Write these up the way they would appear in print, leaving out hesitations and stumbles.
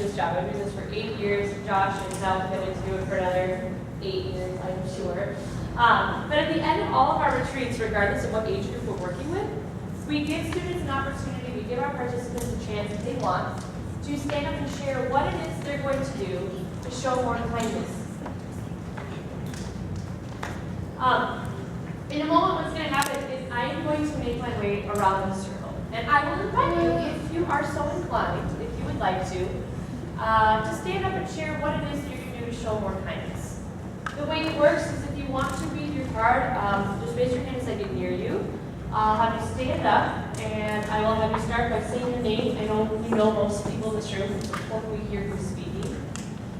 this job. I've been doing this for 8 years. Josh is now committed to do it for another 8 years, I'm sure. But at the end of all of our retreats, regardless of what age group we're working with, we give students an opportunity, we give our participants a chance, if they want, to stand up and share what it is they're going to do to show more kindness. In a moment, what's going to happen is I am going to make my way around the circle. And I will invite you, if you are so inclined, if you would like to stand up and share what it is that you're going to do to show more kindness. The way it works is if you want to read your card, just raise your hand as I get near you. I'll have you stand up, and I will have you start by saying your name. I know you know most people in this room before we hear who's speaking.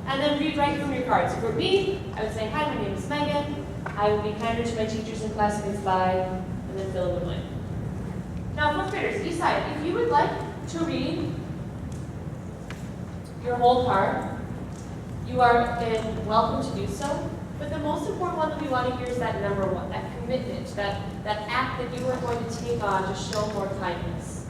And then read right from your card. So for me, I would say, hi, my name is Megan. I will be kinder to my teachers and classmates by, and then fill in the blank. Now, fourth graders, Eastside, if you would like to read your whole card, you are welcome to do so. But the most important one that we want to hear is that number one, that commitment, that act that you are going to take on to show more kindness.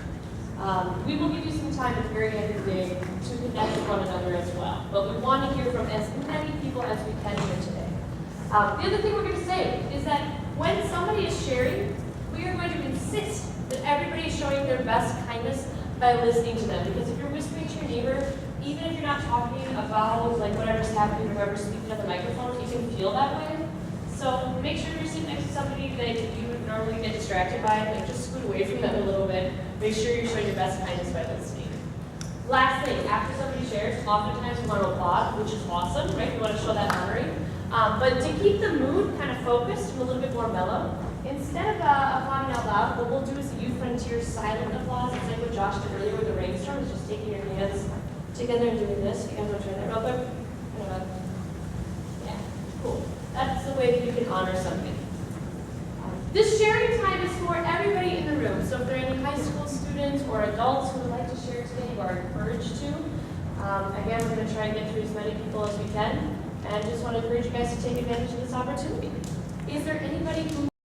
We will give you some time at the very end of the day to connect with one another as well. But we want to hear from as many people as we can here today. The other thing we're going to say is that when somebody is sharing, we are going to insist that everybody is showing their best kindness by listening to them. Because if you're whispering to your neighbor, even if you're not talking about like whatever's happening or whoever's speaking on the microphone, you can feel that way. So make sure you're sitting next to somebody that you would normally get distracted by, like just scoot away from them a little bit. Make sure you're showing your best kindness by listening. Last thing, after somebody shares, oftentimes we want to applaud, which is awesome, right? We want to show that honoring. But to keep the mood kind of focused and a little bit more mellow, instead of applauding out loud, what we'll do is a Youth Frontier silent applause. It's like what Josh did earlier with the rainstorm, is just taking your hands together and doing this. You guys want to try that real quick? Yeah, cool. That's the way that you can honor something. This sharing time is for everybody in the room. So if there are any high school students or adults who would like to share today, you are encouraged to. Again, we're going to try and get through as many people as we can. And I just want to encourage you guys to take advantage of this opportunity. Is there anybody who